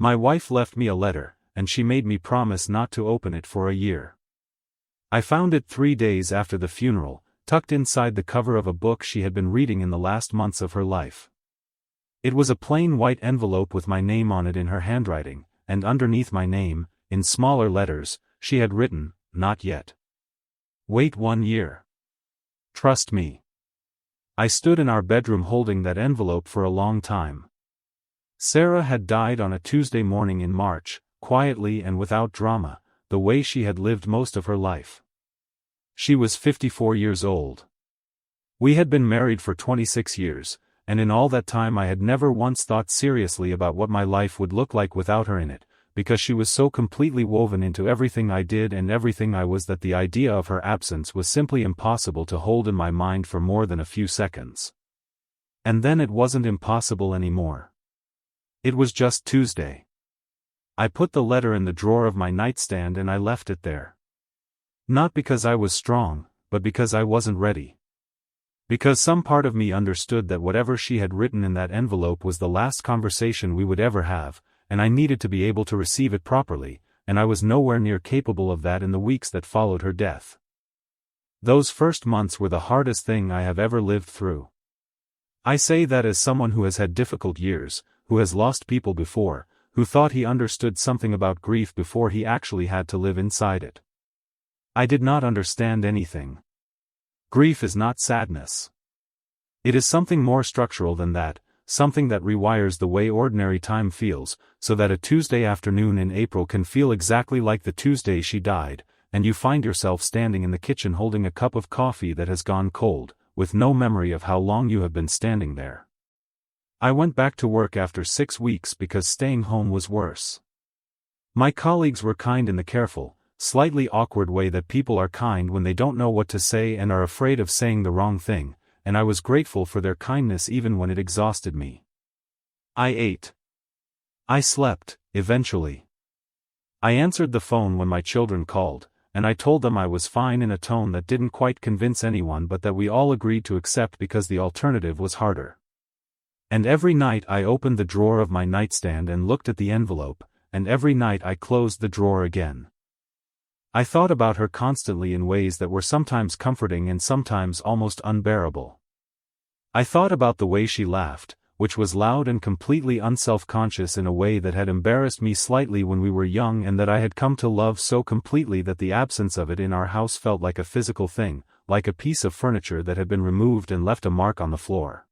My wife left me a letter, and she made me promise not to open it for a year. I found it 3 days after the funeral, tucked inside the cover of a book she had been reading in the last months of her life. It was a plain white envelope with my name on it in her handwriting, and underneath my name, in smaller letters, she had written, "Not yet. Wait 1 year. Trust me." I stood in our bedroom holding that envelope for a long time. Sarah had died on a Tuesday morning in March, quietly and without drama, the way she had lived most of her life. She was 54 years old. We had been married for 26 years, and in all that time I had never once thought seriously about what my life would look like without her in it, because she was so completely woven into everything I did and everything I was that the idea of her absence was simply impossible to hold in my mind for more than a few seconds. And then it wasn't impossible anymore. It was just Tuesday. I put the letter in the drawer of my nightstand and I left it there. Not because I was strong, but because I wasn't ready. Because some part of me understood that whatever she had written in that envelope was the last conversation we would ever have, and I needed to be able to receive it properly, and I was nowhere near capable of that in the weeks that followed her death. Those first months were the hardest thing I have ever lived through. I say that as someone who has had difficult years, who has lost people before, who thought he understood something about grief before he actually had to live inside it. I did not understand anything. Grief is not sadness. It is something more structural than that, something that rewires the way ordinary time feels, so that a Tuesday afternoon in April can feel exactly like the Tuesday she died, and you find yourself standing in the kitchen holding a cup of coffee that has gone cold, with no memory of how long you have been standing there. I went back to work after 6 weeks because staying home was worse. My colleagues were kind in the careful, slightly awkward way that people are kind when they don't know what to say and are afraid of saying the wrong thing, and I was grateful for their kindness even when it exhausted me. I ate. I slept, eventually. I answered the phone when my children called, and I told them I was fine in a tone that didn't quite convince anyone but that we all agreed to accept because the alternative was harder. And every night I opened the drawer of my nightstand and looked at the envelope, and every night I closed the drawer again. I thought about her constantly in ways that were sometimes comforting and sometimes almost unbearable. I thought about the way she laughed, which was loud and completely unself-conscious in a way that had embarrassed me slightly when we were young and that I had come to love so completely that the absence of it in our house felt like a physical thing, like a piece of furniture that had been removed and left a mark on the floor.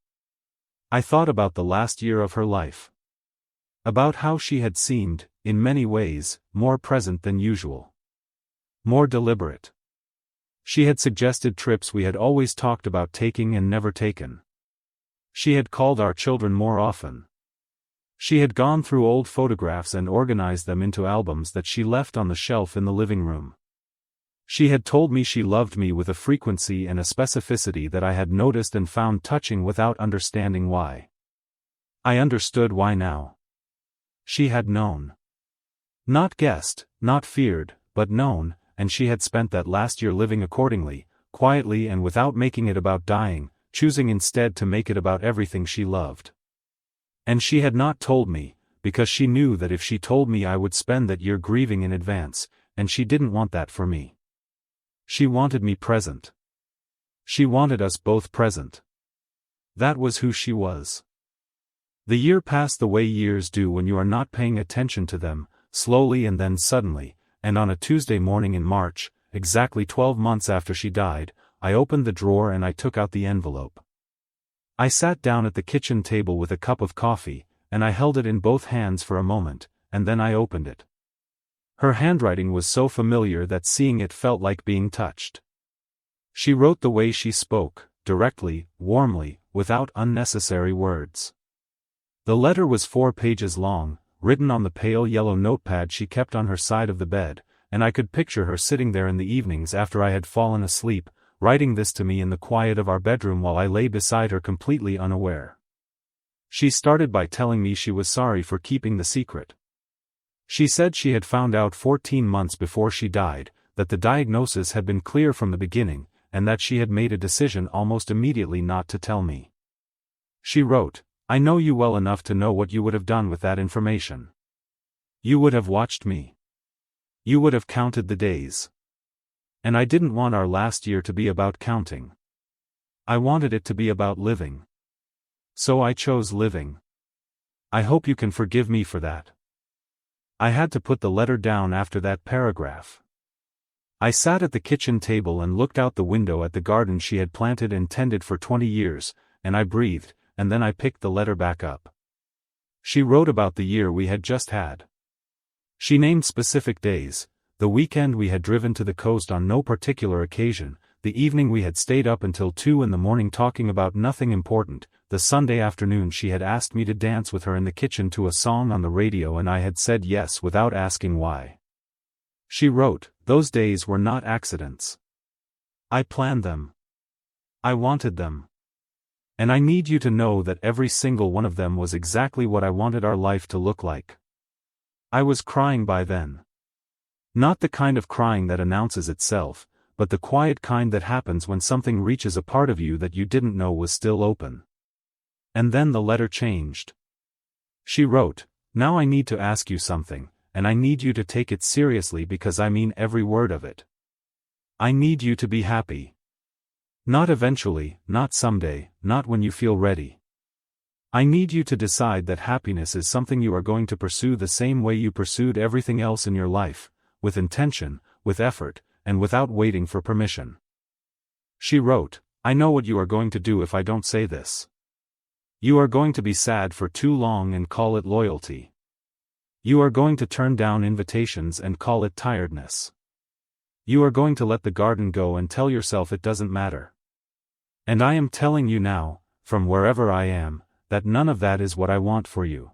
I thought about the last year of her life. About how she had seemed, in many ways, more present than usual. More deliberate. She had suggested trips we had always talked about taking and never taken. She had called our children more often. She had gone through old photographs and organized them into albums that she left on the shelf in the living room. She had told me she loved me with a frequency and a specificity that I had noticed and found touching without understanding why. I understood why now. She had known. Not guessed, not feared, but known, and she had spent that last year living accordingly, quietly and without making it about dying, choosing instead to make it about everything she loved. And she had not told me, because she knew that if she told me I would spend that year grieving in advance, and she didn't want that for me. She wanted me present. She wanted us both present. That was who she was. The year passed the way years do when you are not paying attention to them, slowly and then suddenly, and on a Tuesday morning in March, exactly 12 months after she died, I opened the drawer and I took out the envelope. I sat down at the kitchen table with a cup of coffee, and I held it in both hands for a moment, and then I opened it. Her handwriting was so familiar that seeing it felt like being touched. She wrote the way she spoke, directly, warmly, without unnecessary words. The letter was 4 pages long, written on the pale yellow notepad she kept on her side of the bed, and I could picture her sitting there in the evenings after I had fallen asleep, writing this to me in the quiet of our bedroom while I lay beside her completely unaware. She started by telling me she was sorry for keeping the secret. She said she had found out 14 months before she died, that the diagnosis had been clear from the beginning, and that she had made a decision almost immediately not to tell me. She wrote, "I know you well enough to know what you would have done with that information. You would have watched me. You would have counted the days. And I didn't want our last year to be about counting. I wanted it to be about living. So I chose living. I hope you can forgive me for that. I had to put the letter down after that paragraph. I sat at the kitchen table and looked out the window at the garden she had planted and tended for 20 years, and I breathed, and then I picked the letter back up. She wrote about the year we had just had. She named specific days, the weekend we had driven to the coast on no particular occasion, the evening we had stayed up until 2 in the morning talking about nothing important, the Sunday afternoon she had asked me to dance with her in the kitchen to a song on the radio and I had said yes without asking why. She wrote, those days were not accidents. I planned them. I wanted them. And I need you to know that every single one of them was exactly what I wanted our life to look like. I was crying by then. Not the kind of crying that announces itself, but the quiet kind that happens when something reaches a part of you that you didn't know was still open. And then the letter changed. She wrote, now I need to ask you something, and I need you to take it seriously because I mean every word of it. I need you to be happy. Not eventually, not someday, not when you feel ready. I need you to decide that happiness is something you are going to pursue the same way you pursued everything else in your life, with intention, with effort, and without waiting for permission. She wrote, I know what you are going to do if I don't say this. You are going to be sad for too long and call it loyalty. You are going to turn down invitations and call it tiredness. You are going to let the garden go and tell yourself it doesn't matter. And I am telling you now, from wherever I am, that none of that is what I want for you.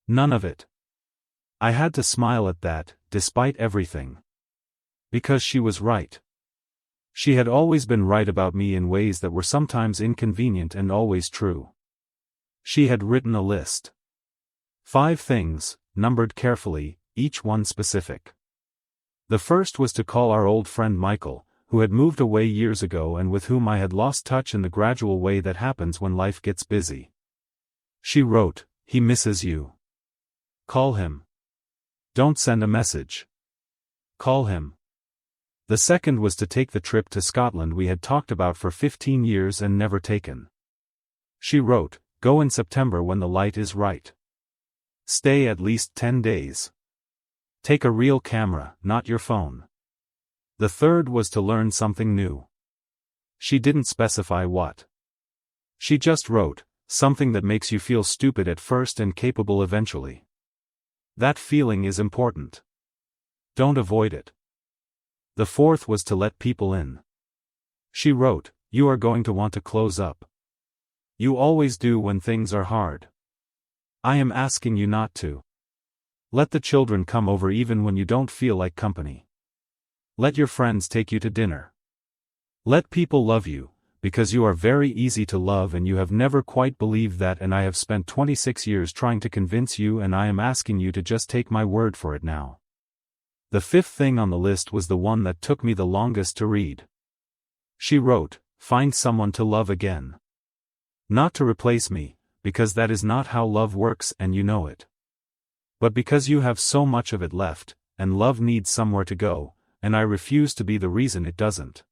None of it. I had to smile at that, despite everything. Because she was right. She had always been right about me in ways that were sometimes inconvenient and always true. She had written a list. 5 things, numbered carefully, each one specific. The first was to call our old friend Michael, who had moved away years ago and with whom I had lost touch in the gradual way that happens when life gets busy. She wrote, he misses you. Call him. Don't send a message. Call him. The second was to take the trip to Scotland we had talked about for 15 years and never taken. She wrote, go in September when the light is right. Stay at least 10 days. Take a real camera, not your phone. The third was to learn something new. She didn't specify what. She just wrote, something that makes you feel stupid at first and capable eventually. That feeling is important. Don't avoid it. The fourth was to let people in. She wrote, you are going to want to close up. You always do when things are hard. I am asking you not to. Let the children come over even when you don't feel like company. Let your friends take you to dinner. Let people love you, because you are very easy to love and you have never quite believed that and I have spent 26 years trying to convince you and I am asking you to just take my word for it now. The fifth thing on the list was the one that took me the longest to read. She wrote, find someone to love again. Not to replace me, because that is not how love works and you know it. But because you have so much of it left, and love needs somewhere to go, and I refuse to be the reason it doesn't.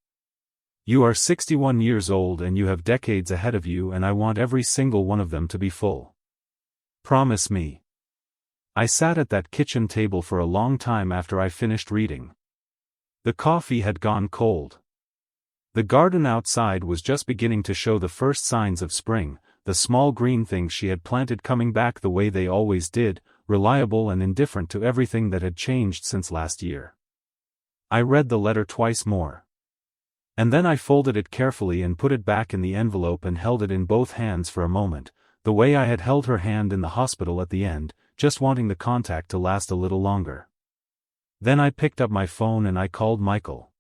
You are 61 years old and you have decades ahead of you and I want every single one of them to be full. Promise me. I sat at that kitchen table for a long time after I finished reading. The coffee had gone cold. The garden outside was just beginning to show the first signs of spring, the small green things she had planted coming back the way they always did, reliable and indifferent to everything that had changed since last year. I read the letter twice more. And then I folded it carefully and put it back in the envelope and held it in both hands for a moment, the way I had held her hand in the hospital at the end, just wanting the contact to last a little longer. Then I picked up my phone and I called Michael.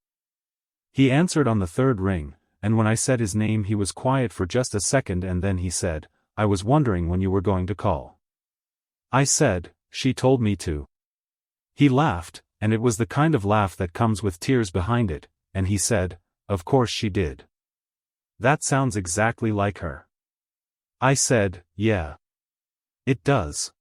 He answered on the third ring, and when I said his name he was quiet for just a second and then he said, I was wondering when you were going to call. I said, she told me to. He laughed, and it was the kind of laugh that comes with tears behind it, and he said, of course she did. That sounds exactly like her. I said, yeah. It does.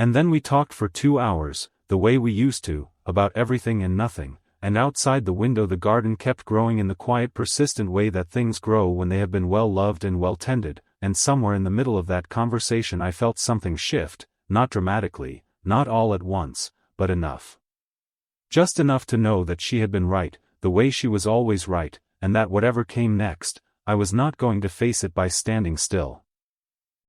And then we talked for 2 hours, the way we used to, about everything and nothing, and outside the window the garden kept growing in the quiet persistent way that things grow when they have been well loved and well tended, and somewhere in the middle of that conversation I felt something shift, not dramatically, not all at once, but enough. Just enough to know that she had been right, the way she was always right, and that whatever came next, I was not going to face it by standing still.